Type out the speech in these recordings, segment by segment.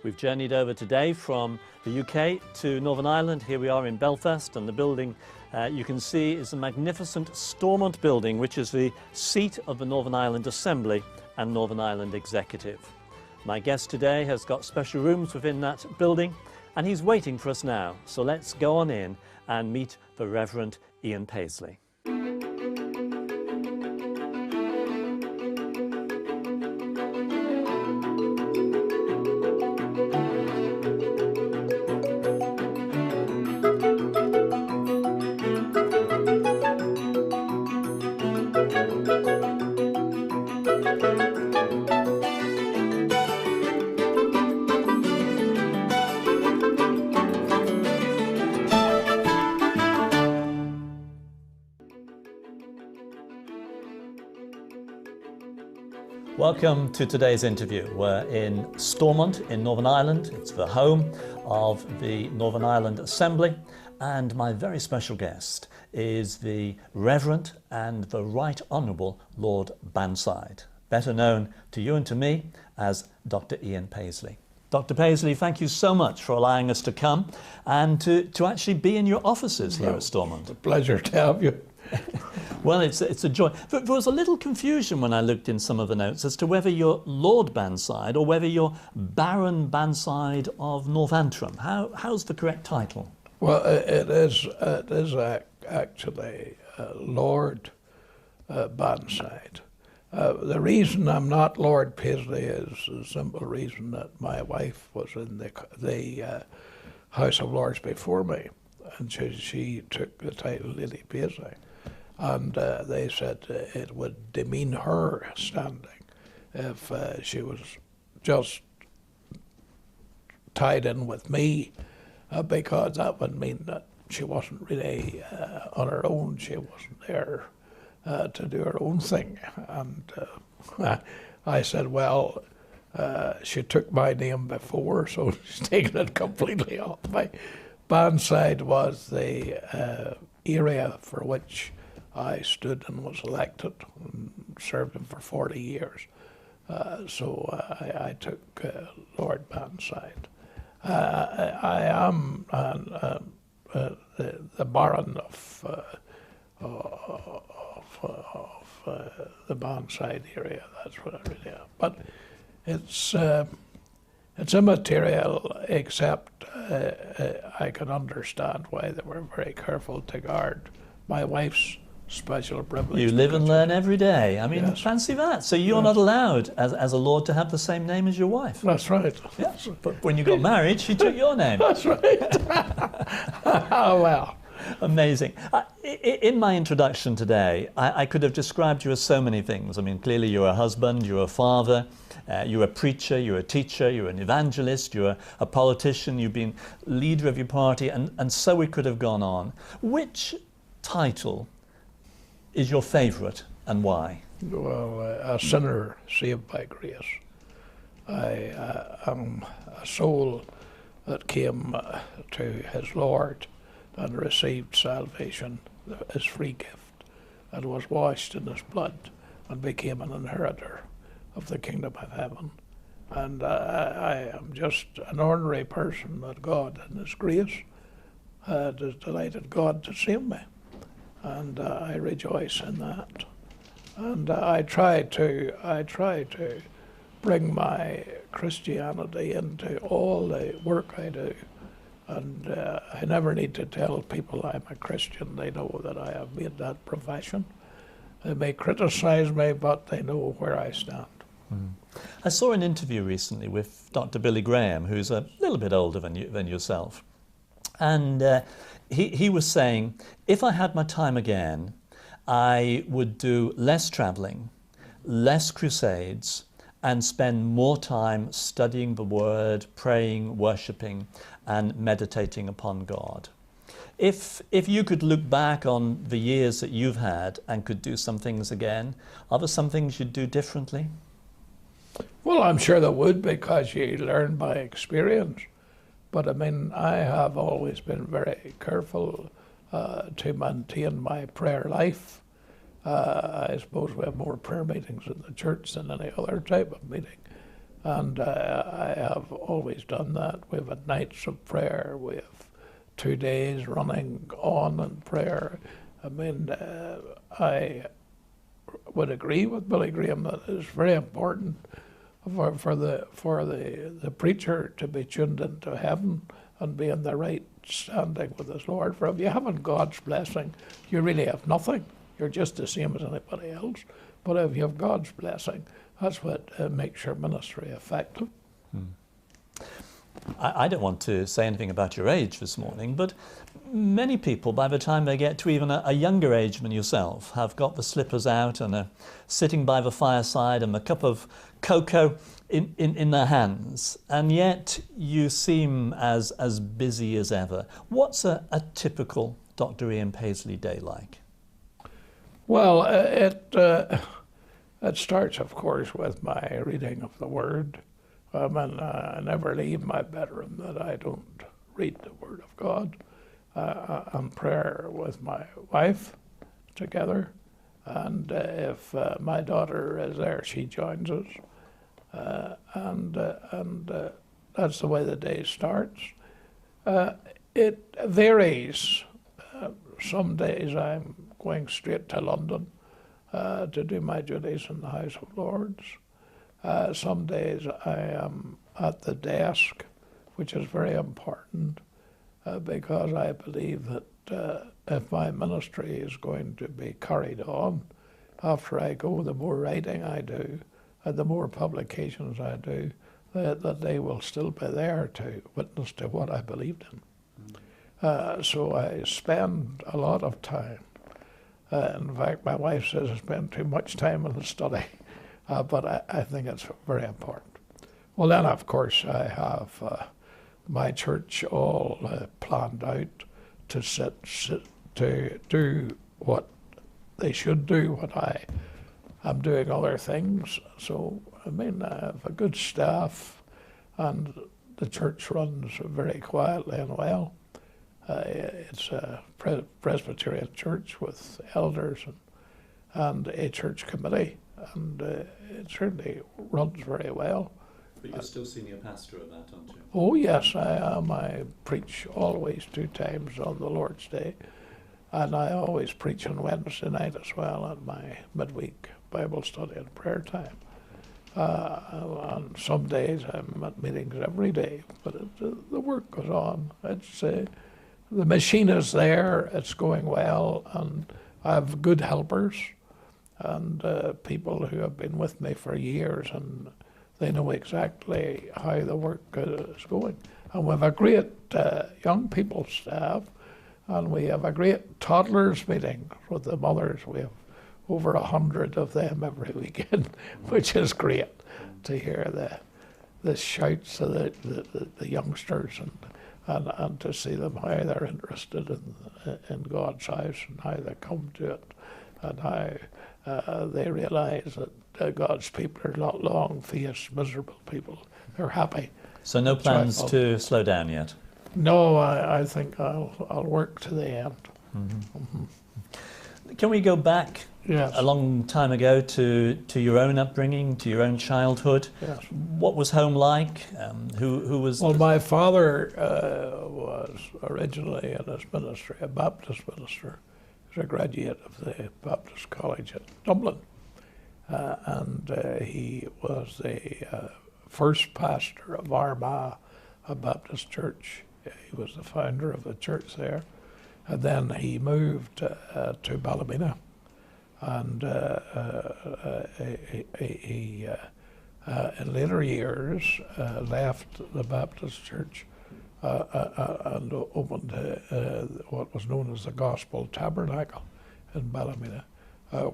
We've journeyed over today from the UK to Northern Ireland. Here we are in Belfast, and the building you can see is the magnificent Stormont building, which is the seat of the Northern Ireland Assembly and Northern Ireland Executive. My guest today has got special rooms within that building, and he's waiting for us now. So let's go on in and meet the Reverend Ian Paisley. Welcome to today's interview. We're in Stormont in Northern Ireland. It's the home of the Northern Ireland Assembly, and my very special guest is the Reverend and the Right Honourable Lord Bandside, better known to you and to me as Dr. Ian Paisley. Dr. Paisley, thank you so much for allowing us to come and to actually be in your offices here at Stormont. It's a pleasure to have you. Well, it's a joy. There was a little confusion when I looked in some of the notes as to whether you're Lord Bandside or whether you're Baron Bandside of North Antrim. How's the correct title? Well, it is actually Lord Bandside. The reason I'm not Lord Paisley is the simple reason that my wife was in the House of Lords before me, and she took the title Lady Paisley. And they said it would demean her standing if she was just tied in with me, because that would mean that she wasn't really on her own. She wasn't there to do her own thing. And I said, well, she took my name before, so she's taken it completely off. My Bandside was the area for which I stood and was elected and served him for 40 years. So I took Lord Bandside. I am the Baron of the Bandside area. That's what I really am. But it's immaterial, except I can understand why they were very careful to guard my wife's special privilege. You live and learn every day. I mean, yes. Fancy that. So you're not allowed, as a lord, to have the same name as your wife. That's right. Yeah. But when you got married, she took your name. That's right. Oh, well. Amazing. In my introduction today, I could have described you as so many things. I mean, clearly you're a husband, you're a father, you're a preacher, you're a teacher, you're an evangelist, you're a politician, you've been leader of your party, and so we could have gone on. Which title is your favourite and why? Well, a sinner saved by grace. I am a soul that came to his Lord and received salvation, his free gift, and was washed in his blood and became an inheritor of the kingdom of heaven. And I am just an ordinary person that God in his grace has delighted God to save me. And I rejoice in that. And I try to bring my Christianity into all the work I do. And I never need to tell people I'm a Christian. They know that I have made that profession. They may criticize me, but they know where I stand. Mm. I saw an interview recently with Dr. Billy Graham, who's a little bit older than yourself. And he was saying, if I had my time again, I would do less traveling, less crusades, and spend more time studying the Word, praying, worshipping, and meditating upon God. If you could look back on the years that you've had and could do some things again, are there some things you'd do differently? Well, I'm sure there would, because you learn by experience. But I mean, I have always been very careful to maintain my prayer life. I suppose we have more prayer meetings in the church than any other type of meeting. And I have always done that. We've had nights of prayer. We have 2 days running on in prayer. I mean, I would agree with Billy Graham that it's very important for the preacher to be tuned into heaven and be in the right standing with his Lord. For if you haven't God's blessing, you really have nothing. You're just the same as anybody else. But if you have God's blessing, that's what makes your ministry effective. I don't want to say anything about your age this morning, but many people, by the time they get to even a younger age than yourself, have got the slippers out and are sitting by the fireside and a cup of cocoa in their hands. And yet you seem as busy as ever. What's a typical Dr. Ian Paisley day like? Well, it starts, of course, with my reading of the Word. I never leave my bedroom that I don't read the Word of God. And prayer with my wife together. And if my daughter is there, she joins us. And that's the way the day starts. It varies. Some days I'm going straight to London to do my duties in the House of Lords. Some days I am at the desk, which is very important because I believe that if my ministry is going to be carried on after I go, the more writing I do and the more publications I do, that they will still be there to witness to what I believed in. So I spend a lot of time. In fact, my wife says I spend too much time in the study. But I think it's very important. Well, then, of course, I have my church all planned out to do what they should do when I am doing other things. So, I mean, I have a good staff, and the church runs very quietly and well. It's a Presbyterian church with elders and a church committee. And it certainly runs very well. But you're still senior pastor of that, aren't you? Oh yes, I am. I preach always 2 times on the Lord's Day. And I always preach on Wednesday night as well at my midweek Bible study and prayer time. On some days I'm at meetings every day, but the work goes on. It's the machine is there, it's going well, and I have good helpers. And people who have been with me for years, and they know exactly how the work is going. And we have a great young people staff, and we have a great toddlers meeting with the mothers. We have over 100 of them every weekend, which is great to hear the shouts of the youngsters and to see them how they're interested in God's house and how they come to it and how they realize that God's people are not long-faced, miserable people. They're happy. So no plans to slow down yet? No, I think I'll work to the end. Mm-hmm. Mm-hmm. Can we go back a long time ago to your own upbringing, to your own childhood? Yes. What was home like? Who was... Well, my father was originally in his ministry, a Baptist minister. He was a graduate of the Baptist College at Dublin. And he was the first pastor of Armagh, a Baptist church. He was the founder of the church there. And then he moved to Ballymena. And he in later years, left the Baptist church and opened what was known as the Gospel Tabernacle in Ballymena,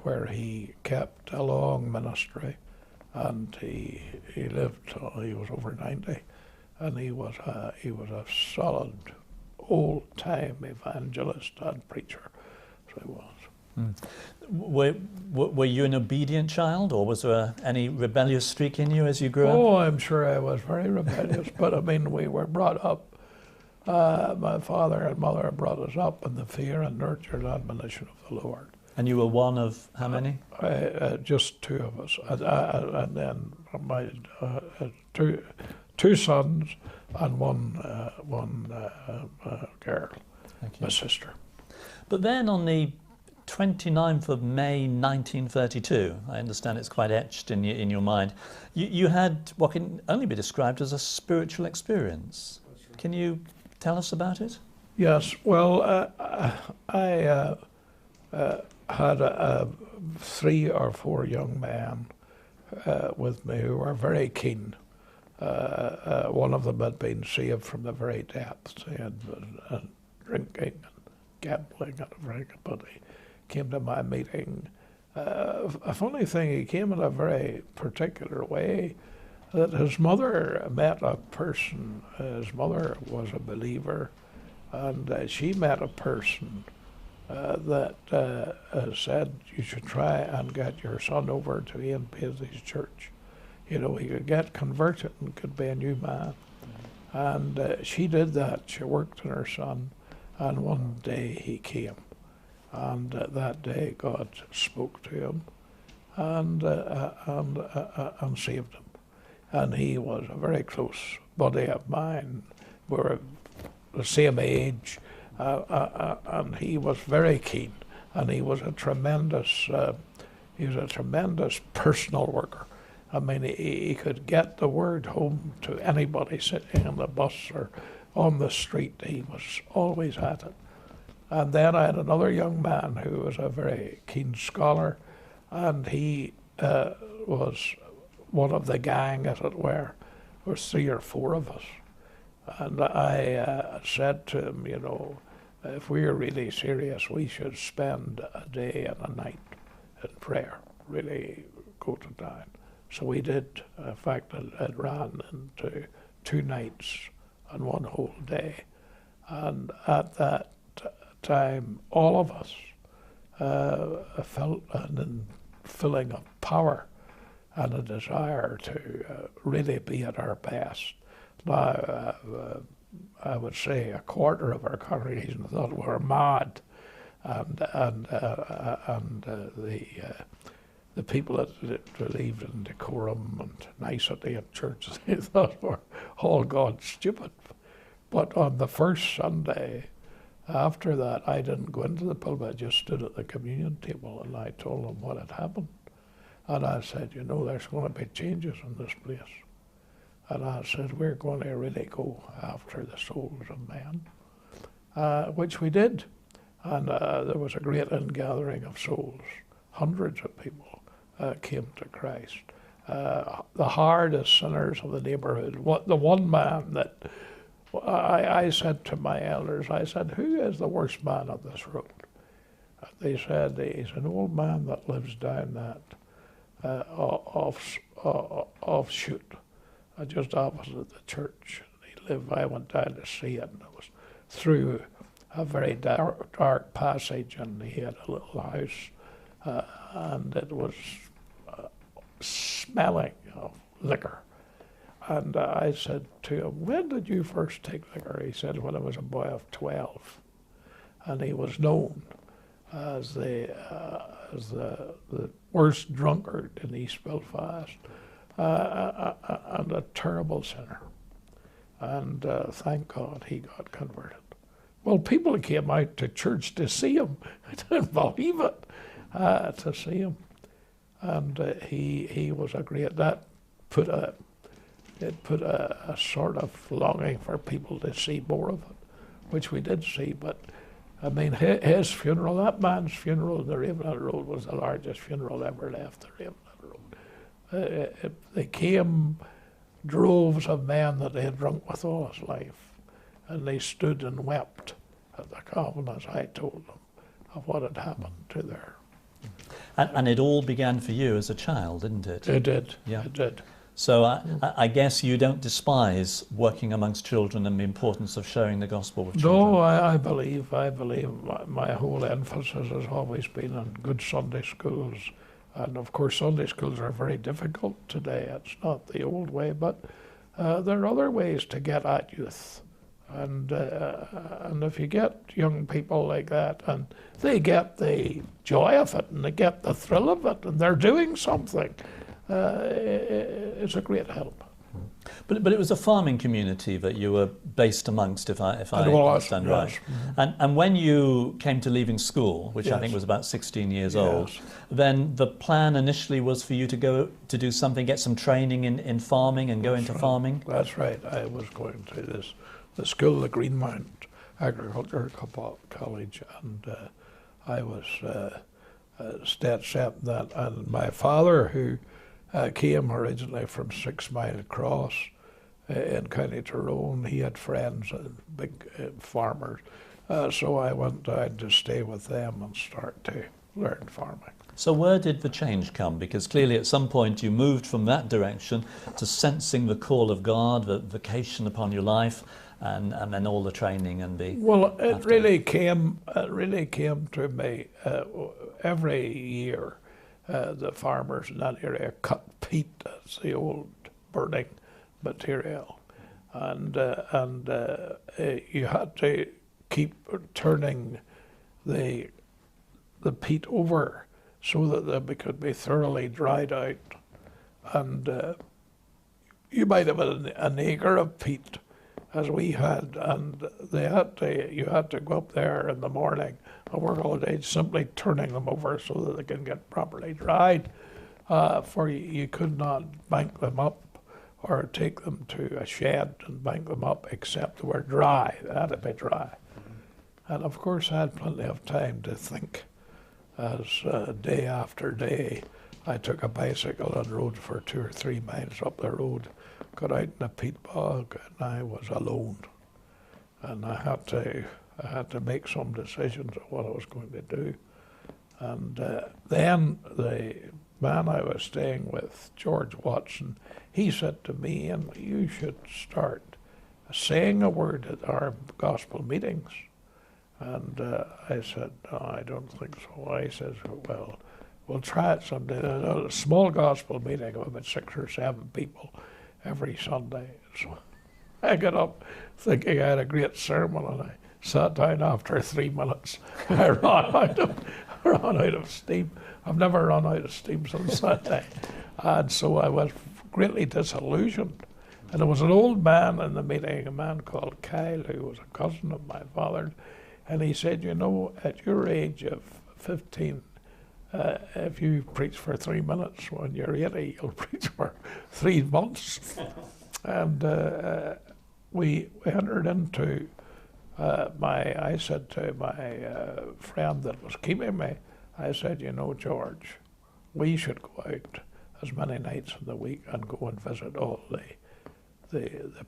where he kept a long ministry, and he lived till he was over 90, and he was a solid old-time evangelist and preacher, so he was. Were you an obedient child, or was there any rebellious streak in you as you grew up? Oh, I'm sure I was very rebellious, but I mean, we were brought up. My father and mother brought us up in the fear and nurture and admonition of the Lord. And you were one of how many? Just 2 of us. And then my two sons and one girl, my sister. But then on the 29th of May 1932, I understand it's quite etched in your mind, you had what can only be described as a spiritual experience. Can you tell us about it? Yes, well, I had 3 or 4 young men with me who were very keen. One of them had been saved from the very depths. He had been drinking and gambling and everything, but he came to my meeting. A funny thing, he came in a very particular way, that his mother met a person. His mother was a believer, and she met a person that said, you should try and get your son over to Ian Paisley's church. You know, he could get converted and could be a new man. And she did that. She worked on her son, and one day he came. And that day God spoke to him and saved him. And he was a very close buddy of mine. We were the same age, and he was very keen. And he was a tremendous personal worker. I mean, he could get the word home to anybody sitting on the bus or on the street. He was always at it. And then I had another young man who was a very keen scholar, and he was one of the gang, as it were. There was 3 or 4 of us. And I said to him, you know, if we're really serious, we should spend a day and a night in prayer, really go to town. So we did. In fact, it ran into 2 nights and 1 whole day. And at that time, all of us felt an infilling of power and a desire to really be at our best. Now, I would say 1/4 of our congregation thought we were mad, and the people that believed in decorum and nicety at church, they thought were all gone stupid. But on the first Sunday after that, I didn't go into the pulpit, I just stood at the communion table, and I told them what had happened. And I said, you know, there's going to be changes in this place. And I said, we're going to really go after the souls of men, which we did. And there was a great ingathering of souls. Hundreds of people came to Christ. The hardest sinners of the neighborhood. The one man that I said to my elders, I said, who is the worst man on this road? And they said, he's an old man that lives down that offshoot, just opposite the church. I went down to see it, and it was through a very dark passage, and he had a little house, and it was smelling of liquor. And I said to him, when did you first take liquor? He said, when I was a boy of 12. And he was known as the worst drunkard in East Belfast, and a terrible sinner. And thank God he got converted. Well, people came out to church to see him. I didn't believe it, to see him. And he was a great, that put a sort of longing for people to see more of it, which we did see. But I mean, his funeral, that man's funeral in the Ravenhill Road was the largest funeral ever left the Ravenhill Road. They came, droves of men that they had drunk with all his life, and they stood and wept at the coffin as I told them of what had happened to their... And it all began for you as a child, didn't it? It did, yeah. It did. So I guess you don't despise working amongst children and the importance of sharing the gospel with children. No, I believe my whole emphasis has always been on good Sunday schools. And of course, Sunday schools are very difficult today. It's not the old way, but there are other ways to get at youth. And if you get young people like that, and they get the joy of it, and they get the thrill of it, and they're doing something, it's a great help. But it was a farming community that you were based amongst, if I understand right. Yes. And when you came to leaving school, which I think Yes. was about 16 years Yes. old, then the plan initially was for you to go to do something, get some training in farming and go into farming? That's right. I was going to the school, the Greenmount Agriculture College, and I was dead set in that. And my father, who came originally from 6 Mile Cross in County Tyrone, he had friends, big farmers. So I went down to stay with them and start to learn farming. So where did the change come? Because clearly at some point you moved from that direction to sensing the call of God, the vocation upon your life, and then all the training and the... Well, it really came to me every year. The farmers in that area cut peat as the old burning material, and you had to keep turning the peat over so that they could be thoroughly dried out. And you might have an acre of peat, as we had, and you had to go up there in the morning and work all day simply turning them over so that they can get properly dried. For you could not bank them up or take them to a shed and bank them up except they were dry. They had to be dry. And of course I had plenty of time to think, as day after day I took a bicycle and rode for 2 or 3 miles up the road, got out in a peat bog, and I was alone. And I had to make some decisions of what I was going to do. And then the man I was staying with, George Watson, he said to me, "And you should start saying a word at our gospel meetings." And I said, "No, I don't think so." He says, "Well, we'll try it someday." A small gospel meeting of about 6 or 7 people every Sunday. So I got up thinking I had a great sermon, and I sat down after 3 minutes. I ran out of steam. I've never run out of steam since that day. And so I was greatly disillusioned. And there was an old man in the meeting, a man called Kyle, who was a cousin of my father. And he said, "You know, at your age of 15, if you preach for 3 minutes, when you're 80, you'll preach for 3 months." And we entered into I said to my friend that was keeping me, I said, "You know, George, we should go out as many nights in the week and go and visit all the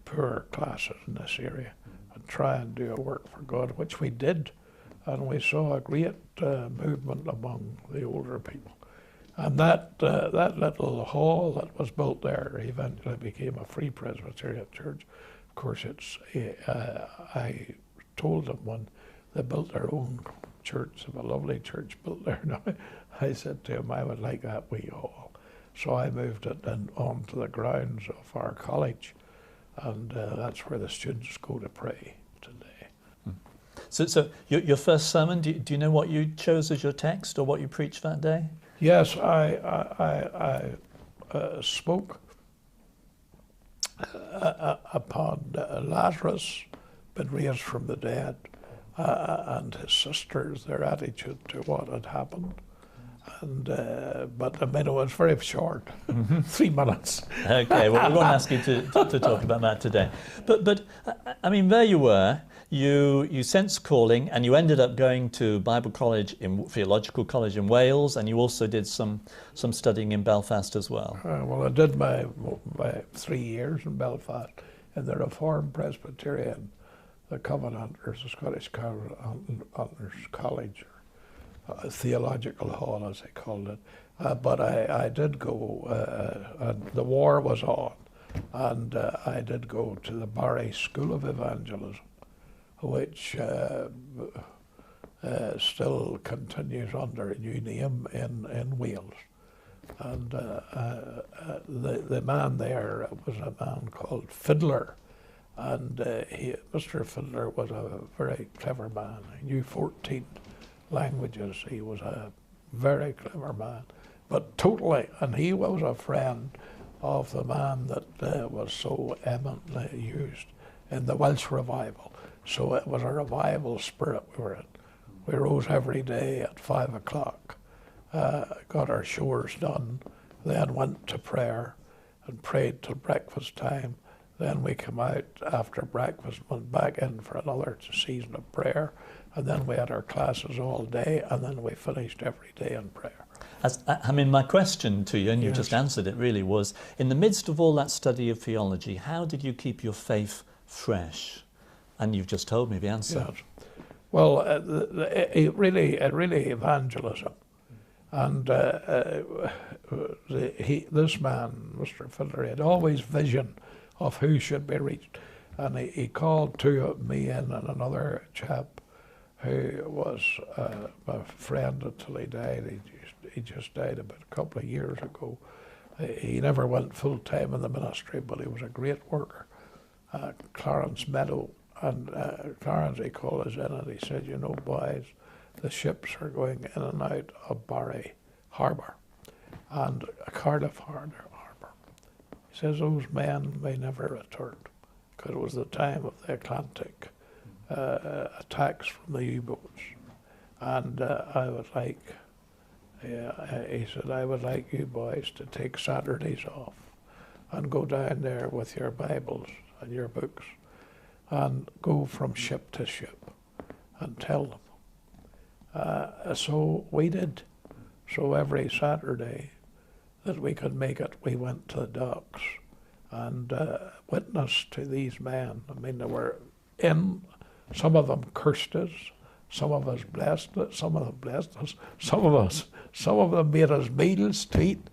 poorer classes in this area and try and do a work for God," which we did. And we saw a great movement among the older people. And that little hall that was built there eventually became a Free Presbyterian church. Of course, I told them when they built their own church, a lovely church built there now, I said to them, "I would like that wee hall." So I moved it then onto the grounds of our college, and that's where the students go to pray today. So your first sermon, do you know what you chose as your text or what you preached that day? Yes, I spoke upon Lazarus, been raised from the dead, and his sisters, their attitude to what had happened. And but I mean, it was very short, 3 minutes. Okay, well, we won't ask you to talk about that today. But I mean, there you were. You sensed calling, and you ended up going to Bible College, Theological College in Wales, and you also did some studying in Belfast as well. Well, I did my 3 years in Belfast in the Reformed Presbyterian, the Covenanters, the Scottish Covenanters College, or Theological Hall, as they called it. But I did go, and the war was on, and I did go to the Barry School of Evangelism, which still continues under a new name in Wales. And the man there was a man called Fiddler, and Mr. Fiddler was a very clever man. He knew 14 languages. He was a very clever man, but totally. And he was a friend of the man that was so eminently used in the Welsh revival. So it was a revival spirit we were in. We rose every day at 5 o'clock, got our chores done, then went to prayer and prayed till breakfast time. Then we came out after breakfast, went back in for another season of prayer, and then we had our classes all day, and then we finished every day in prayer. I mean, my question to you, and you Yes. just answered it really, was, in the midst of all that study of theology, how did you keep your faith fresh? And you've just told me the answer. Yes. Well, it really evangelism. And this man, Mr. Fiddler, had always vision of who should be reached. And he called me in and another chap who was my friend until he died. He just died about a couple of years ago. He never went full time in the ministry, but he was a great worker. Clarence Meadow. And Clarence, he called us in and he said, you know, boys, the ships are going in and out of Barry Harbour and Cardiff Harbour. He says those men may never return, because it was the time of the Atlantic attacks from the U-boats. And I would like, he said, I would like you boys to take Saturdays off and go down there with your Bibles and your books and go from ship to ship and tell them. So we did. So every Saturday that we could make it, we went to the docks and witnessed to these men. I mean, they were in, some of them cursed us, some of us blessed us, some of them blessed us, some of them made us meals to eat,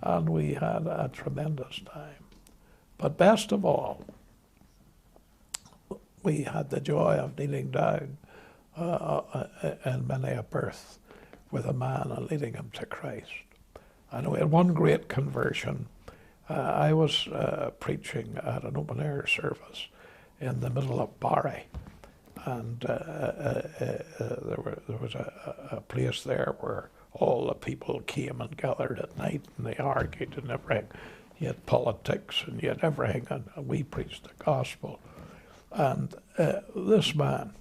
and we had a tremendous time. But best of all, we had the joy of kneeling down in many a birth with a man and leading him to Christ. And we had one great conversion. I was preaching at an open air service in the middle of Barry, and there was a place there where all the people came and gathered at night, and they argued and everything. You had politics and you had everything, and we preached the gospel. And this man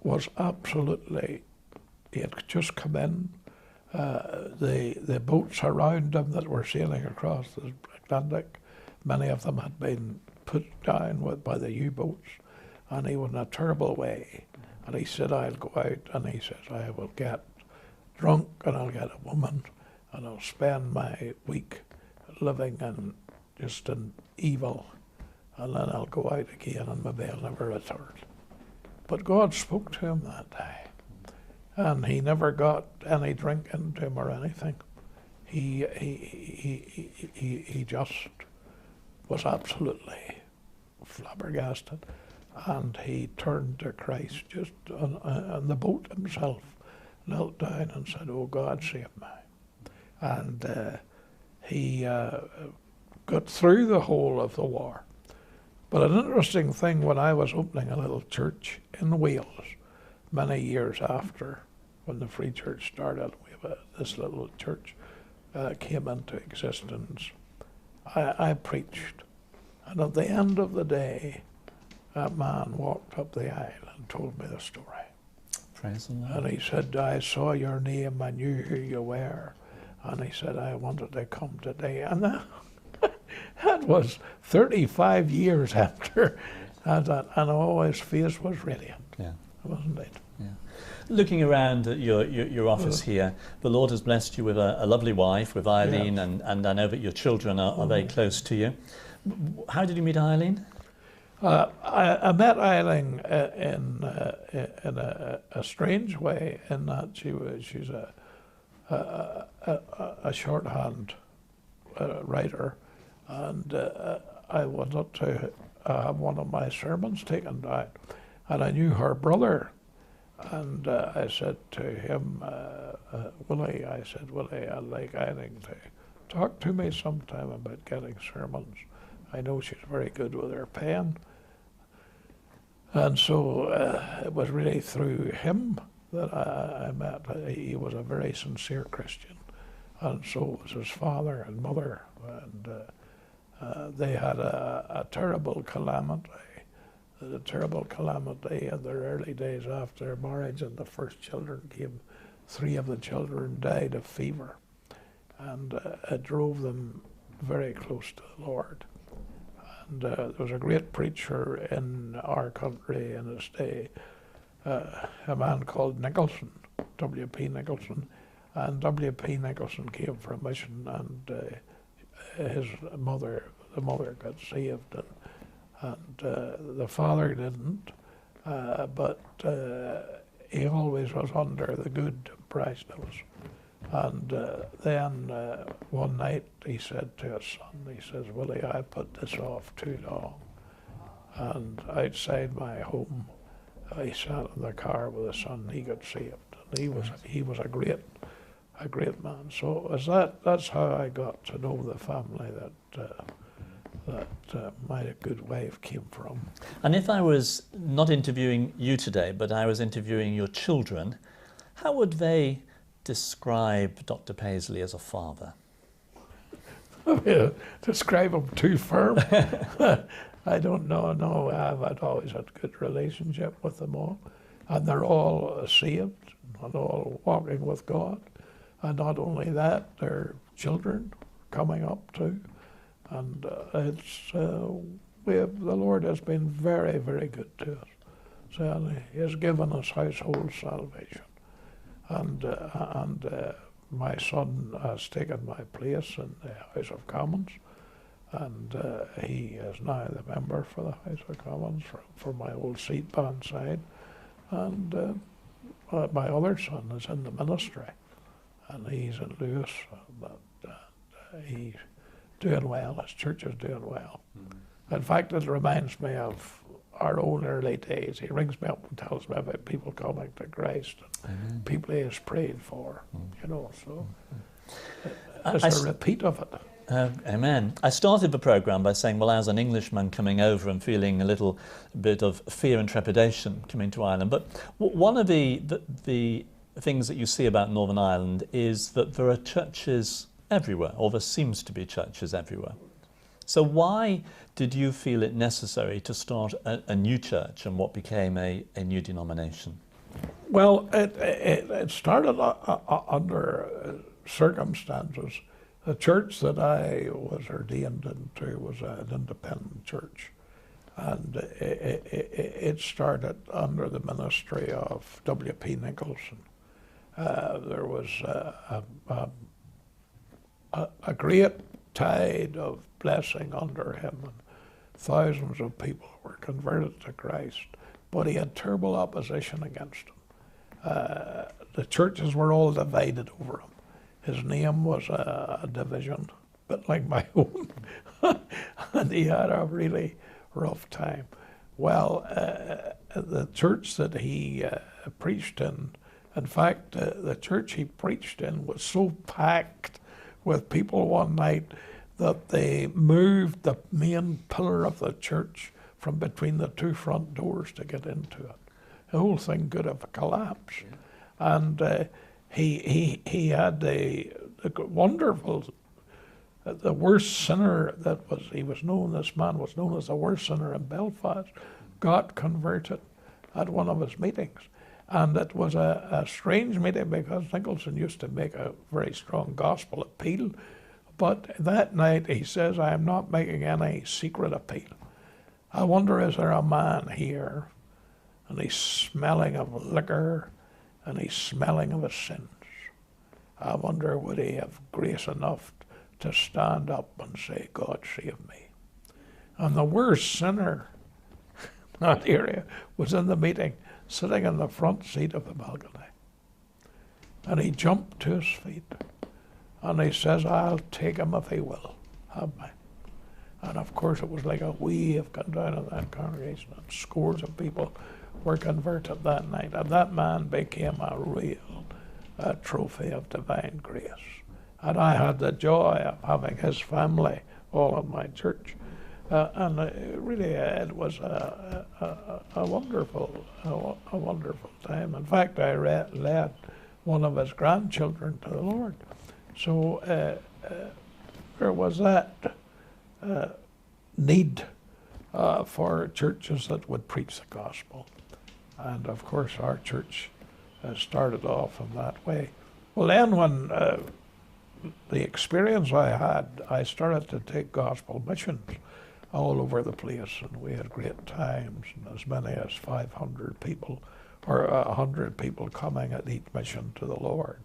was absolutely, he had just come in. The boats around him that were sailing across the Atlantic, many of them had been put down by the U-boats, and he was in a terrible way. And he said, I'll go out, and he says, I will get drunk, and I'll get a woman, and I'll spend my week living in just in evil, and then I'll go out again, and maybe I'll never return. But God spoke to him that day, and he never got any drink into him or anything. He just was absolutely flabbergasted, and he turned to Christ just on the boat himself, knelt down and said, "Oh God, save me." And he got through the whole of the war. But an interesting thing, when I was opening a little church in Wales, many years after, when the Free Church started, this little church came into existence, I preached. And at the end of the day, that man walked up the aisle and told me the story. Praise the Lord. And he said, I saw your name, I knew who you were. And he said, I wanted to come today. And that was 35 years after that, and all his face was radiant, wasn't it? Yeah. Looking around at your office here, the Lord has blessed you with a lovely wife, with Eileen, and I know that your children are very close to you. How did you meet Eileen? I met Eileen in a strange way, in that she's a shorthand writer, and I wanted to have one of my sermons taken down, and I knew her brother, and I said to him, Willie, I'd like Eileen to talk to me sometime about getting sermons. I know she's very good with her pen. And so it was really through him that I met. He was a very sincere Christian, and so was his father and mother. And they had a terrible calamity. A terrible calamity in their early days after marriage, and the first children came. 3 of the children died of fever, and it drove them very close to the Lord. And there was a great preacher in our country in his day, a man called Nicholson, W.P. Nicholson, and W.P. Nicholson came for a mission, and the mother got saved, and the father didn't, but he always was under the good impression of us. And then one night he said to his son, he says, "Willie, I put this off too long." And outside my home, he sat in the car with his son. He got saved, and he was a great man. So it was that's how I got to know the family that my good wife came from. And if I was not interviewing you today, but I was interviewing your children, how would they describe Dr. Paisley as a father? Describe him too firm. I don't know. No, I've always had a good relationship with them all, and they're all saved and all walking with God. And not only that, their children coming up too. And the Lord has been very, very good to us. So He has given us household salvation. And my son has taken my place in the House of Commons, and he is now the member for the House of Commons for my old seat side. And my other son is in the ministry, and he's in Lewis, and he's doing well. His church is doing well. Mm-hmm. In fact, it reminds me of our own early days. He rings me up and tells me about people coming to Christ, and people he has prayed for, you know, so it's a repeat of it. Amen. I started the programme by saying, well, as an Englishman coming over and feeling a little bit of fear and trepidation coming to Ireland, but one of the things that you see about Northern Ireland is that there are churches everywhere, or there seems to be churches everywhere. So why did you feel it necessary to start a new church and what became a new denomination? Well, it started under circumstances. The church that I was ordained into was an independent church, and it started under the ministry of W.P. Nicholson. There was a great tide of blessing under him, and thousands of people were converted to Christ, but he had terrible opposition against him. The churches were all divided over him. His name was a division, but like my own, and he had a really rough time. Well, the church that he preached in fact, the church he preached in was so packed with people one night that they moved the main pillar of the church from between the 2 front doors to get into it. The whole thing could have collapsed. And he had the wonderful, the worst sinner this man was known as the worst sinner in Belfast, got converted at one of his meetings. And it was a strange meeting because Nicholson used to make a very strong gospel appeal. But that night he says, "I am not making any secret appeal. I wonder, is there a man here?" And he's smelling of liquor and he's smelling of his sins. I wonder, would he have grace enough to stand up and say, "God save me"? And the worst sinner in that area was in the meeting, sitting in the front seat of the balcony. And he jumped to his feet and he says, "I'll take him if he will have me." And of course it was like a wave come down in that congregation, and scores of people were converted that night. And that man became a real trophy of divine grace. And I had the joy of having his family all in my church. Really, it was a wonderful, a wonderful time. In fact, I led one of his grandchildren to the Lord. So there was that need for churches that would preach the gospel. And of course, our church started off in that way. Well, then when the experience I had, I started to take gospel missions all over the place, and we had great times, and as many as 500 people or 100 people coming at each mission to the Lord.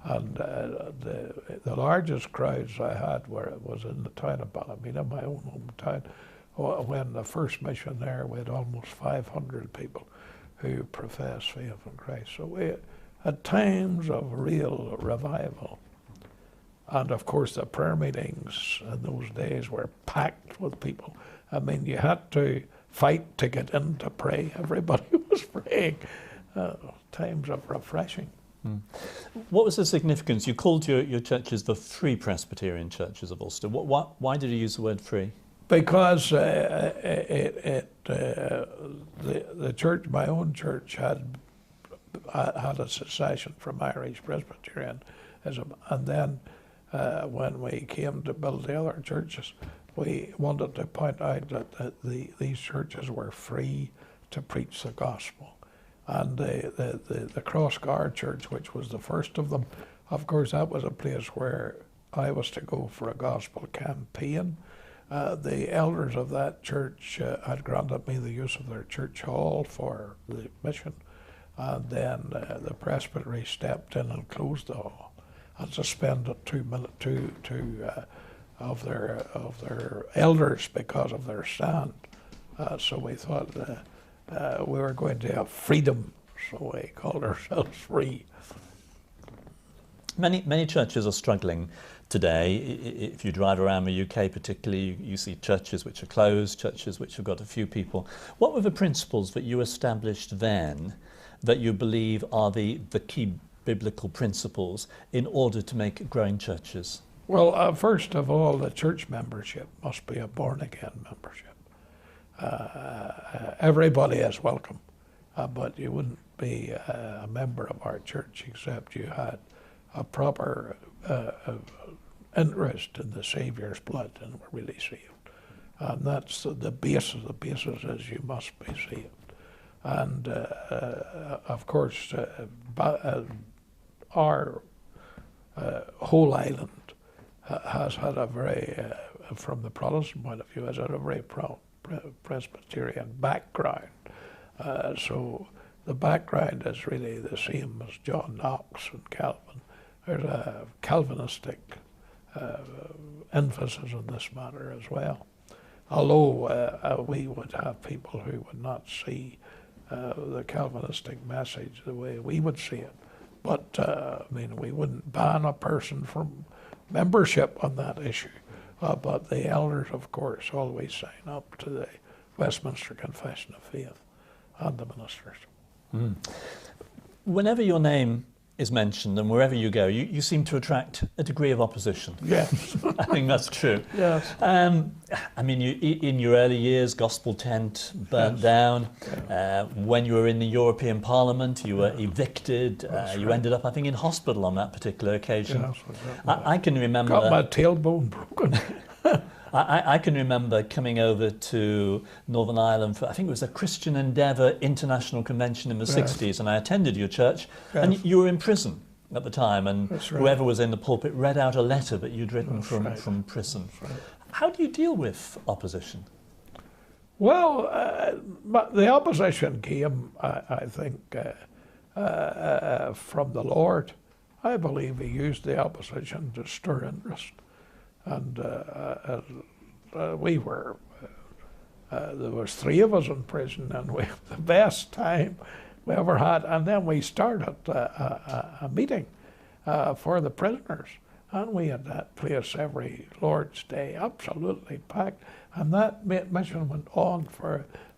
And the largest crowds I had was in the town of Ballymena, my own hometown. When the first mission there, we had almost 500 people who professed faith in Christ. So we had times of real revival. And of course, the prayer meetings in those days were packed with people. I mean, you had to fight to get in to pray. Everybody was praying. Times of refreshing. What was the significance? You called your churches the Free Presbyterian Churches of Ulster. Why did you use the word free? Because the church, my own church, had a secession from Irish Presbyterianism, and then when we came to build the other churches, we wanted to point out that these churches were free to preach the gospel. And the Crossguard Church, which was the first of them, of course, that was a place where I was to go for a gospel campaign. The elders of that church had granted me the use of their church hall for the mission. And then the presbytery stepped in and closed the hall and suspended two of their elders because of their stand. So we thought we were going to have freedom, so we called ourselves Free. Many churches are struggling today. If you drive around the UK particularly, you see churches which are closed, churches which have got a few people. What were the principles that you established then that you believe are the key biblical principles in order to make growing churches? Well, first of all, the church membership must be a born-again membership. Everybody is welcome, but you wouldn't be a member of our church except you had a proper interest in the Saviour's blood and were really saved. And that's the basis. The basis is you must be saved. And of course, our whole island has had a very, from the Protestant point of view, has had a very Presbyterian background. So the background is really the same as John Knox and Calvin. There's a Calvinistic emphasis on this matter as well. Although we would have people who would not see the Calvinistic message the way we would see it. But I mean, we wouldn't ban a person from membership on that issue. But the elders, of course, always sign up to the Westminster Confession of Faith and the ministers. Whenever your name is mentioned and wherever you go, you seem to attract a degree of opposition. Yes. I think that's true. Yes. I mean, in your early years, Gospel Tent burnt down. When you were in the European Parliament, you were evicted. You ended up, I think, in hospital on that particular occasion. Yes, I can remember... Got my tailbone broken. I can remember coming over to Northern Ireland for, I think it was a Christian Endeavour International Convention in the 60s, and I attended your church, and you were in prison at the time, and whoever was in the pulpit read out a letter that you'd written from prison. How do you deal with opposition? Well, the opposition came, I think, from the Lord. I believe He used the opposition to stir interest. And we were, there was 3 of us in prison, and we had the best time we ever had. And then we started a meeting for the prisoners. And we had that place every Lord's Day, absolutely packed. And that mission went on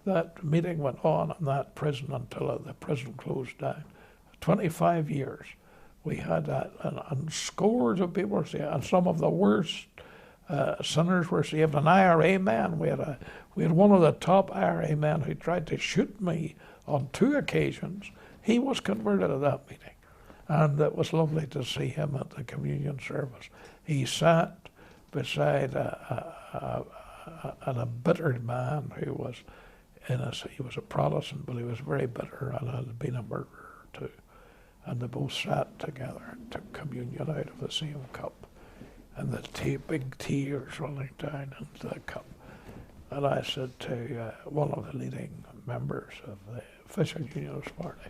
that meeting went on in that prison until the prison closed down. 25 years. We had that, and scores of people, and some of the worst sinners were saved. An IRA man, we had one of the top IRA men who tried to shoot me on 2 occasions. He was converted at that meeting, and it was lovely to see him at the communion service. He sat beside an embittered man who was he was a Protestant, but he was very bitter and had been a murderer too. And they both sat together and took communion out of the same cup, and the big tears running down into the cup. And I said to one of the leading members of the Official Unionist Party,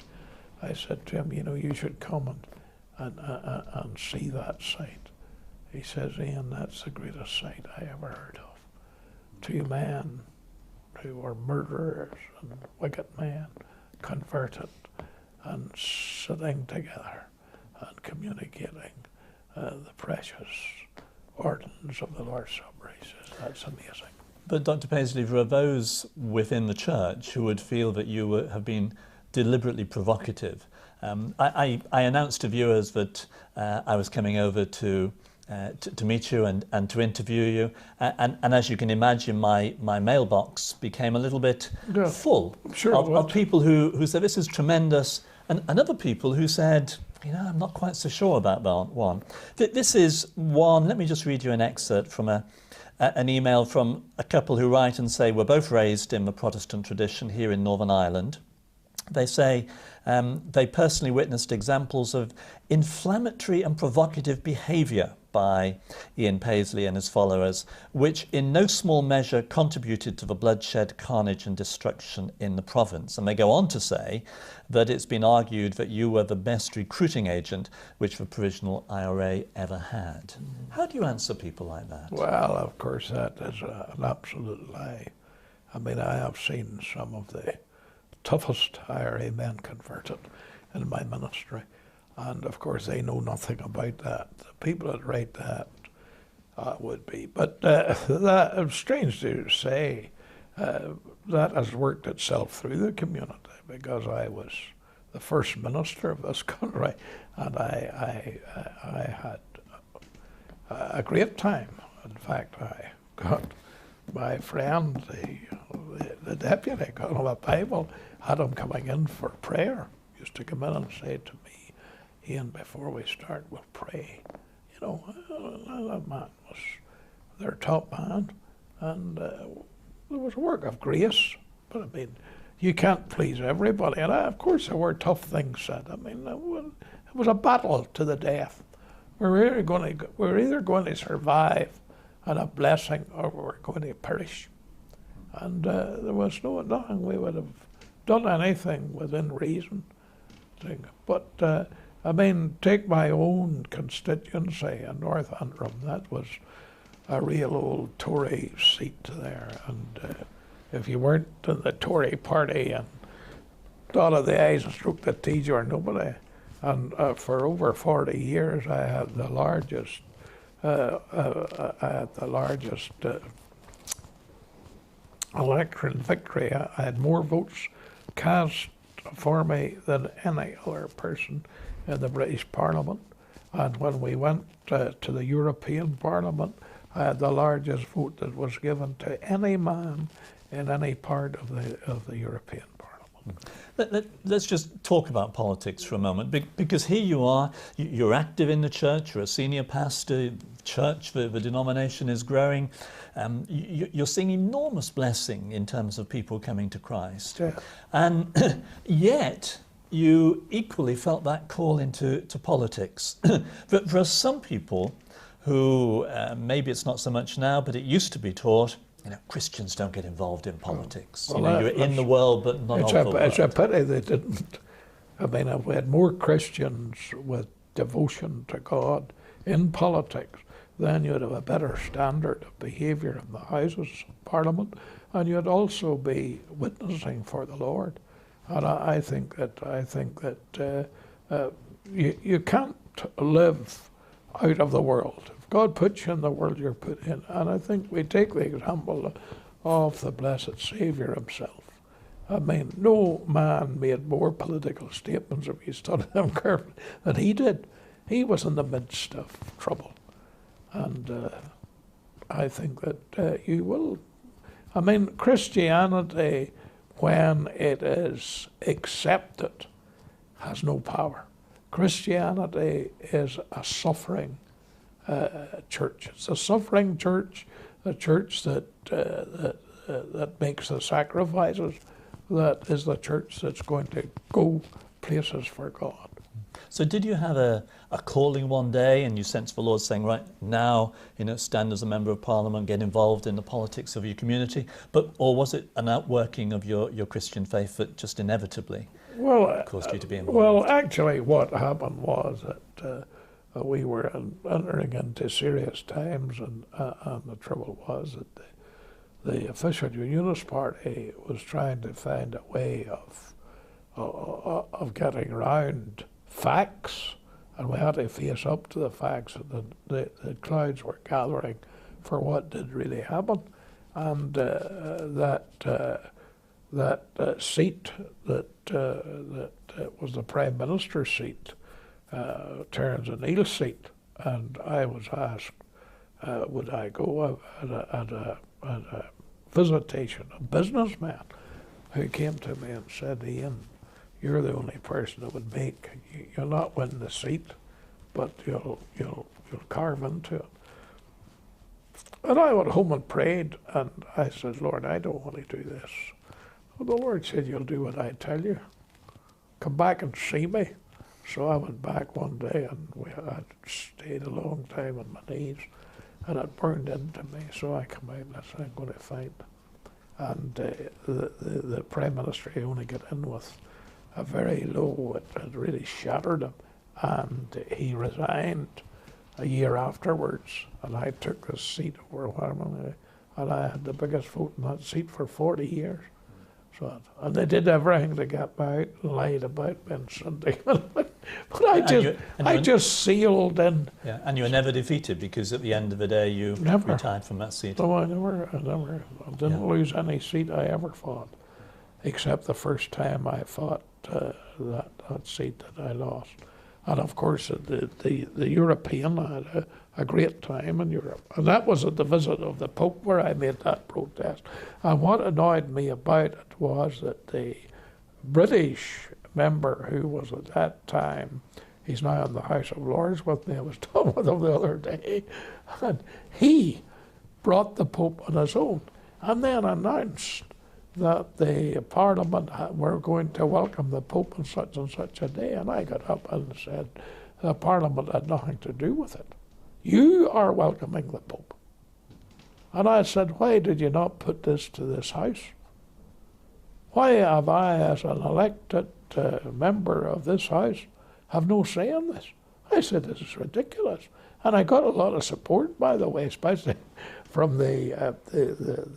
I said to him, you know, you should come and see that sight. He says, Ian, that's the greatest sight I ever heard of. 2 men who were murderers and wicked men converted and sitting together and communicating the precious ordinance of the Lord's Supper. He says, that's amazing. But Dr. Paisley, for those within the church who would feel that you have been deliberately provocative, I announced to viewers that I was coming over to meet you and to interview you, and as you can imagine, my mailbox became a little bit full of people who said this is tremendous, and other people who said, you know, I'm not quite so sure about that one. This is one. Let me just read you an excerpt from an email from a couple who write and say, we're both raised in the Protestant tradition here in Northern Ireland. They say they personally witnessed examples of inflammatory and provocative behaviour by Ian Paisley and his followers, which in no small measure contributed to the bloodshed, carnage and destruction in the province. And they go on to say that it's been argued that you were the best recruiting agent which the Provisional IRA ever had. How do you answer people like that? Well, of course, that is an absolute lie. I mean, I have seen some of the toughest IRA men converted in my ministry. And of course, they know nothing about that. The people that write that would be. But that, it's strange to say that has worked itself through the community, because I was the first minister of this country, and I had a great time. In fact, I got my friend, the deputy, got him a Bible, had him coming in for prayer. Used to come in and say to me, Ian, before we start, we'll pray. You know, that man was their top man, and there was a work of grace. But I mean, you can't please everybody. And of course, there were tough things said. I mean, it was a battle to the death. We're either going to survive and have blessing, or we're going to perish. And there was nothing we would have done anything within reason. But I mean, take my own constituency in North Antrim. That was a real old Tory seat there, and if you weren't in the Tory party and dotted the I's and stroked the T's, you were nobody. And for over 40 years, I had the largest election victory. I had more votes cast for me than any other person in the British Parliament. And when we went to the European Parliament, I had the largest vote that was given to any man in any part of the European Parliament. Let's just talk about politics for a moment, because here you are, you're active in the church, you're a senior pastor, church, the denomination is growing. You're seeing enormous blessing in terms of people coming to Christ. Yeah. And yet, you equally felt that call into politics. But for some people who, maybe it's not so much now, but it used to be taught, you know, Christians don't get involved in politics. Well, you know, you're in the world, but not of the world. It's a pity they didn't. I mean, if we had more Christians with devotion to God in politics, then you'd have a better standard of behaviour in the Houses of Parliament, and you'd also be witnessing for the Lord. And I think that you can't live out of the world. If God puts you in the world, you're put in. And I think we take the example of the blessed Saviour himself. I mean, no man made more political statements, if you study them carefully, than he did. He was in the midst of trouble. And I think that you will. I mean, Christianity, when it is accepted, has no power. Christianity is a suffering church. It's a suffering church, a church that makes the sacrifices. That is the church that's going to go places for God. So did you have a calling one day and you sensed the Lord saying, right, now, stand as a member of Parliament, get involved in the politics of your community, or was it an outworking of your Christian faith that just inevitably caused you to be involved? Well, actually what happened was that we were entering into serious times, and the trouble was that the official Unionist Party was trying to find a way of getting around facts, and we had to face up to the facts, and the crowds were gathering for what did really happen, and that seat that was the Prime Minister's seat turns O'Neill's seat, and I was asked would I go at a visitation, a businessman who came to me and said, Ian, you're the only person that would make, you'll not win the seat, but you'll carve into it. And I went home and prayed, and I said, Lord, I don't want to do this. Well, the Lord said, you'll do what I tell you. Come back and see me. So I went back one day, and I'd stayed a long time on my knees, and it burned into me. So I come out and I said, I'm going to fight. And the Prime Minister only got in with a very low, it really shattered him, and he resigned a year afterwards, and I took the seat over Harmony, and I had the biggest vote in that seat for 40 years. So, and they did everything to get me out and lied about me and Sunday. But I just sealed in. Yeah, and you were never defeated, because at the end of the day you retired from that seat. No, I didn't lose any seat I ever fought, except the first time I fought that seat that I lost. And of course, the European, I had a great time in Europe. And that was at the visit of the Pope where I made that protest. And what annoyed me about it was that the British member who was at that time, he's now in the House of Lords with me, I was talking with him the other day, and he brought the Pope on his own and then announced that the Parliament were going to welcome the Pope on such and such a day, and I got up and said, the Parliament had nothing to do with it. You are welcoming the Pope. And I said, why did you not put this to this House? Why have I, as an elected member of this House, have no say in this? I said, this is ridiculous. And I got a lot of support, by the way, especially from the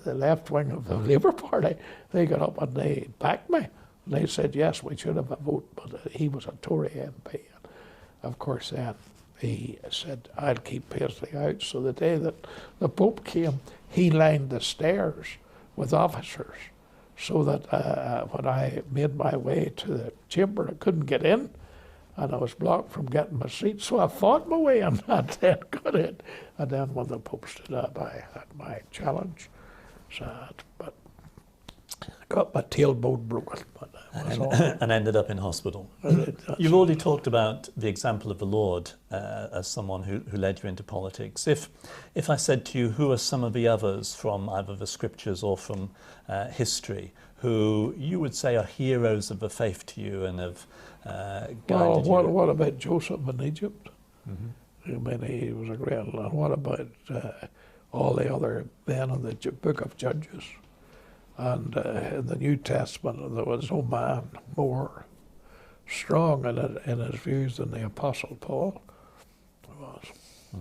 left wing of the Labour Party. They got up and they backed me. And they said, yes, we should have a vote, but he was a Tory MP. And of course, then he said, I'll keep Paisley out. So the day that the Pope came, he lined the stairs with officers so that when I made my way to the chamber, I couldn't get in. And I was blocked from getting my seat, so I fought my way in that then, got in. And then when the Pope stood up, I had my challenge. Sad, but I got my tailbone broken. But and ended up in hospital. You've already talked about the example of the Lord as someone who led you into politics. If I said to you, who are some of the others from either the scriptures or from history who you would say are heroes of the faith to you and have guided you? What about Joseph in Egypt? Mm-hmm. I mean, he was a great man. What about all the other men in the book of Judges? And in the New Testament, there was no man more strong in his views than the Apostle Paul was. Mm-hmm.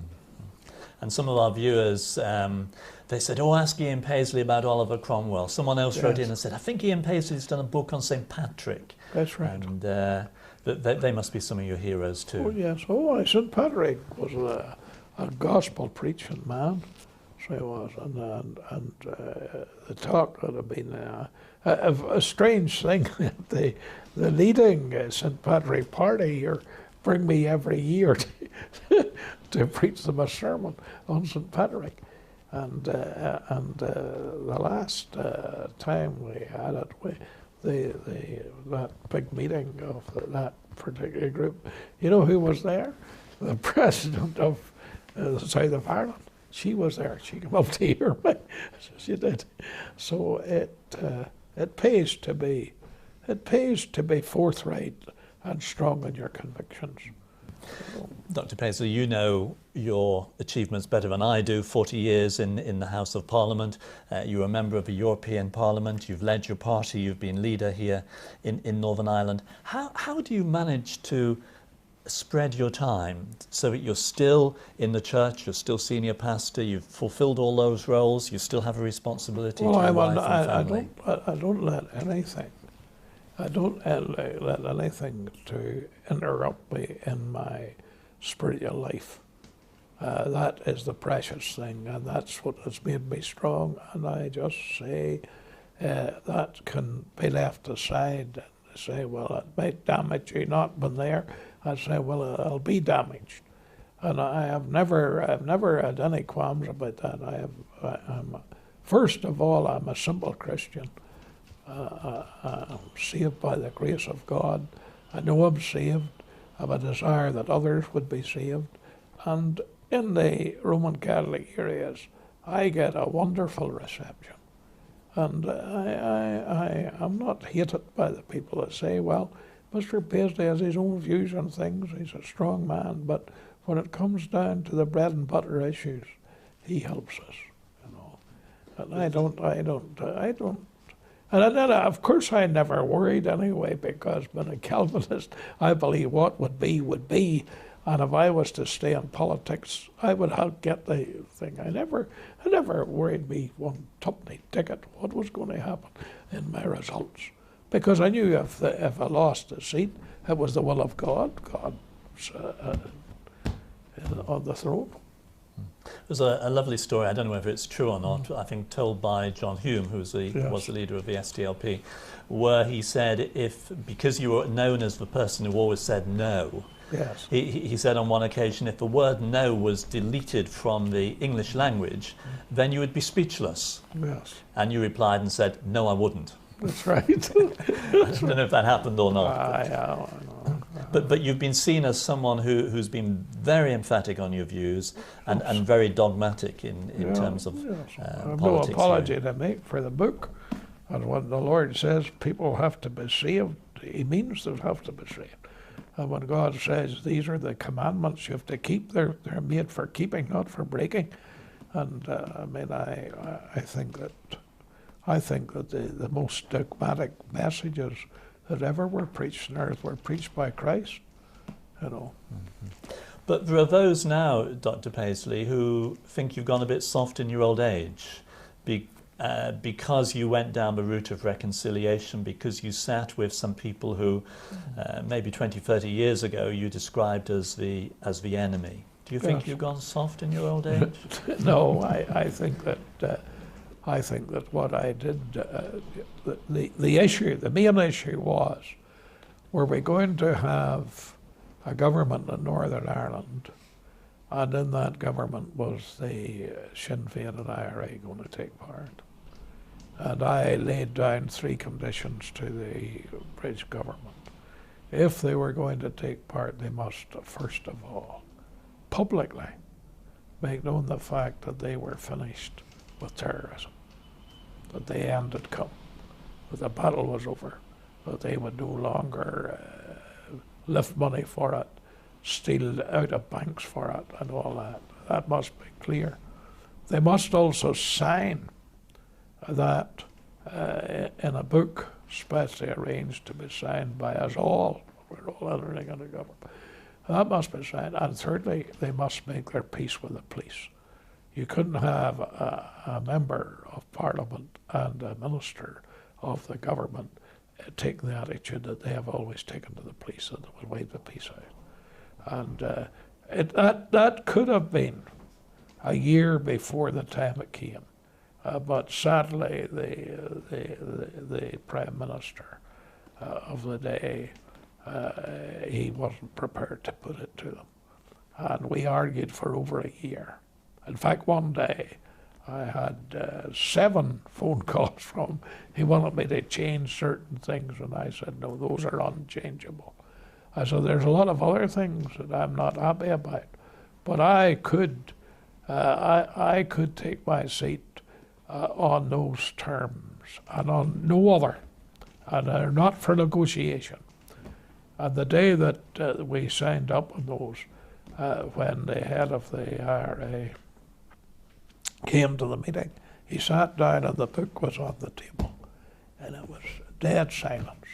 And some of our viewers, they said, oh, ask Ian Paisley about Oliver Cromwell. Someone else wrote in and said, I think Ian Paisley's done a book on St. Patrick. That's right. And they must be some of your heroes too. Oh, yes. Oh, St. Patrick was a gospel preaching man. So he was. And the talk would have been a strange thing that the leading St. Patrick party here bring me every year to preach them a sermon on St. Patrick. The last time we had it, that big meeting of that particular group, you know who was there? The president of the South of Ireland. She was there. She came up to hear me. She did. So it pays to be forthright and strong in your convictions. Dr. Paisley, you know your achievements better than I do. 40 years in the House of Parliament. You're a member of the European Parliament. You've led your party. You've been leader here in Northern Ireland. How do you manage to spread your time so that you're still in the church, you're still senior pastor, you've fulfilled all those roles, you still have a responsibility to your wife and family? I don't let anything to interrupt me in my spiritual life. That is the precious thing, and that's what has made me strong. And I just say that can be left aside. And say, well, it might damage you not been there. I say, well, I'll be damaged, and I've never had any qualms about that. First of all, I'm a simple Christian. I'm saved by the grace of God. I know I'm saved. I have a desire that others would be saved. And in the Roman Catholic areas, I get a wonderful reception. And I'm not hated by the people that say, well, Mr. Paisley has his own views on things. He's a strong man. But when it comes down to the bread and butter issues, he helps us, you know. And I don't. And then, of course, I never worried anyway, because being a Calvinist, I believe what would be. And if I was to stay in politics, I would get the thing. I never worried me one tuppenny ticket what was going to happen in my results, because I knew if I lost the seat, it was the will of God. God's on the throne. There's a lovely story, I don't know whether it's true or not, I think told by John Hume, who was the leader of the SDLP, where he said, because you were known as the person who always said no, yes. he said on one occasion, if the word no was deleted from the English language, then you would be speechless. Yes. And you replied and said, no, I wouldn't. That's right. I don't know if that happened or not. I know. But you've been seen as someone who's been very emphatic on your views and very dogmatic in terms of I have politics. no apology to make for the book. And when the Lord says people have to be saved, he means they have to be saved. And when God says these are the commandments you have to keep, they're made for keeping, not for breaking. And I think that the most dogmatic messages that ever were preached on earth were preached by Christ, you know. Mm-hmm. But there are those now, Dr. Paisley, who think you've gone a bit soft in your old age because you went down the route of reconciliation, because you sat with some people who maybe 20, 30 years ago you described as the enemy. Do you think you've gone soft in your old age? No, I think that what I did, the main issue was, were we going to have a government in Northern Ireland, and in that government was the Sinn Féin and IRA going to take part? And I laid down 3 conditions to the British government. If they were going to take part, they must, first of all, publicly make known the fact that they were finished with terrorism, that the end had come, that the battle was over, that they would no longer lift money for it, steal out of banks for it, and all that. That must be clear. They must also sign that in a book specially arranged to be signed by us all. We're all entering into government. That must be signed. And thirdly, they must make their peace with the police. You couldn't have a member of Parliament and a minister of the government taking the attitude that they have always taken to the police, and they will wipe the peace out. And that could have been a year before the time it came. But sadly, the Prime Minister of the day, he wasn't prepared to put it to them. And we argued for over a year. In fact, one day, I had 7 phone calls from him. He wanted me to change certain things, and I said, no, those are unchangeable. I said, there's a lot of other things that I'm not happy about, but I could take my seat on those terms and on no other, and they're not for negotiation. And the day that we signed up on those, when the head of the IRA came to the meeting, he sat down and the book was on the table, and it was dead silence.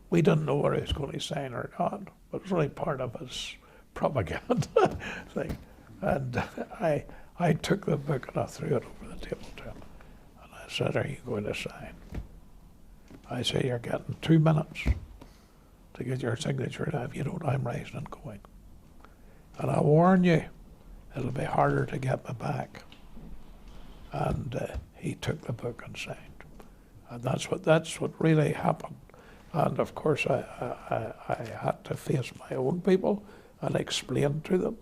We didn't know whether he was going to sign or not, but it was really part of his propaganda thing. And I took the book and I threw it over the table to him, and I said, are you going to sign? I say, you're getting 2 minutes to get your signature, and if you don't, I'm rising and going. And I warn you, it'll be harder to get me back. And he took the book and signed. And that's what really happened. And of course, I had to face my own people and explain to them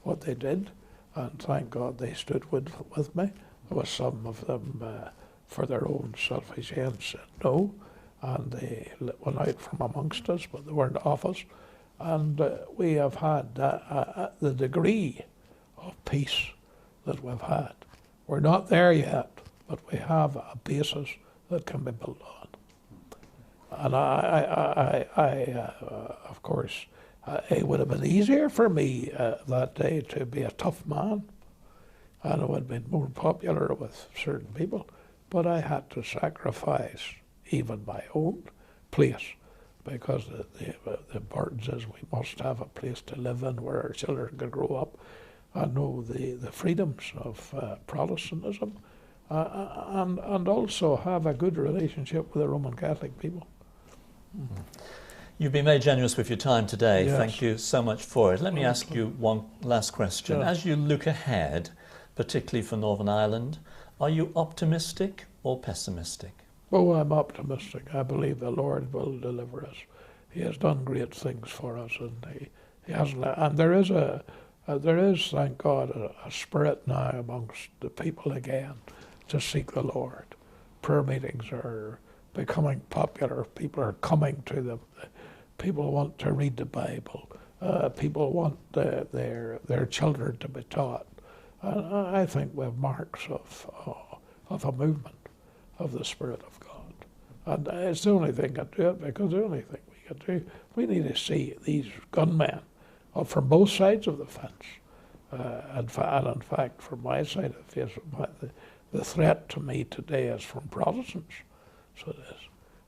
what they did. And thank God they stood with me. There was some of them, for their own selfish ends, said no. And they went out from amongst us, but they weren't off us. And we have had the degree of peace that we've had. We're not there yet, but we have a basis that can be built on. And of course, it would have been easier for me that day to be a tough man, and it would have been more popular with certain people, but I had to sacrifice even my own place, because the importance is we must have a place to live in where our children can grow up and know the freedoms of Protestantism, and also have a good relationship with the Roman Catholic people. Mm-hmm. You've been very generous with your time today. Yes. Thank you so much for it. Let me ask you one last question. Yeah. As you look ahead, particularly for Northern Ireland, are you optimistic or pessimistic? Oh, I'm optimistic. I believe the Lord will deliver us. He has done great things for us, and he hasn't. And there is, thank God, a spirit now amongst the people again to seek the Lord. Prayer meetings are becoming popular. People are coming to them. People want to read the Bible. People want their children to be taught. And I think we have marks of a movement of the Spirit of God. And it's the only thing that can do it, because the only thing we can do, we need to see these gunmen from both sides of the fence. And in fact, from my side of the fence, the threat to me today is from Protestants. So it is.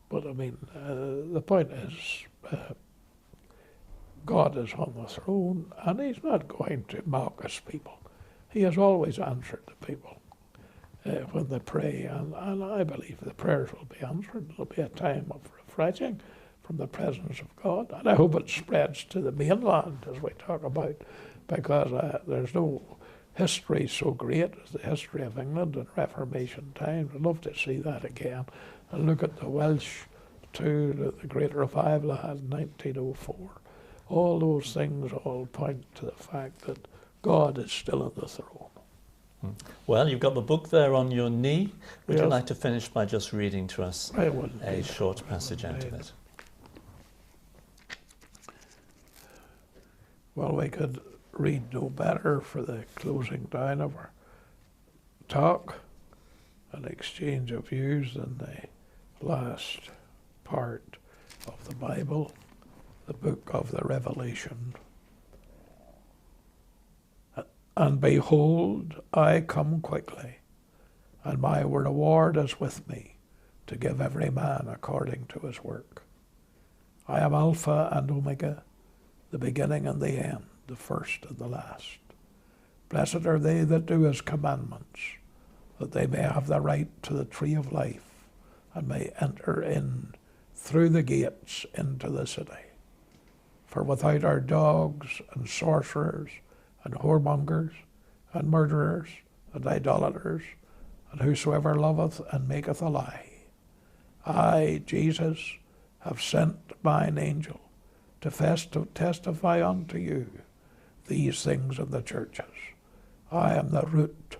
But I mean, the point is, God is on the throne, and he's not going to mock his people. He has always answered the people when they pray, and I believe the prayers will be answered. There'll be a time of refreshing from the presence of God, and I hope it spreads to the mainland, as we talk about, because there's no history so great as the history of England in Reformation times. I'd love to see that again, and look at the Welsh too, the great revival I had in 1904. All those things all point to the fact that God is still on the throne. Well, you've got the book there on your knee. Would Yes. you like to finish by just reading to us I will. a short passage out of it? Well, we could read no better for the closing down of our talk and exchange of views than the last part of the Bible, the book of the Revelation. And behold, I come quickly, and my reward is with me, to give every man according to his work. I am Alpha and Omega, the beginning and the end, the first and the last. Blessed are they that do his commandments, that they may have the right to the tree of life, and may enter in through the gates into the city. For without are dogs and sorcerers and whoremongers and murderers and idolaters, and whosoever loveth and maketh a lie. I, Jesus, have sent mine angel to testify unto you these things in the churches. I am the root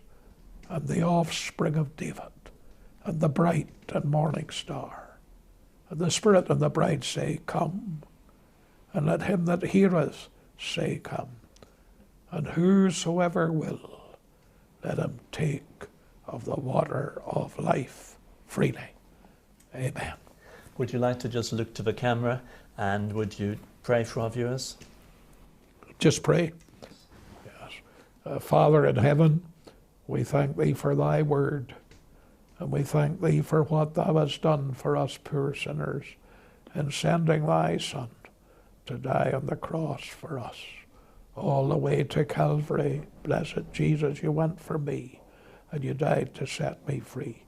and the offspring of David, and the bright and morning star. And the Spirit and the bride say, Come. And let him that heareth say, Come. And whosoever will, let him take of the water of life freely. Amen. Would you like to just look to the camera and would you pray for our viewers? Just pray. Yes. Father in heaven, we thank thee for thy word, and we thank thee for what thou hast done for us poor sinners in sending thy Son to die on the cross for us. All the way to Calvary, blessed Jesus, you went for me, and you died to set me free.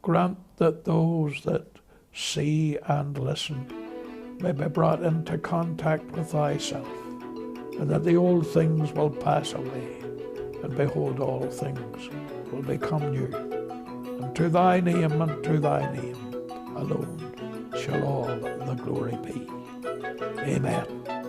Grant that those that see and listen may be brought into contact with thyself, and that the old things will pass away, and behold, all things will become new. And to thy name and to thy name alone shall all the glory be. Amen.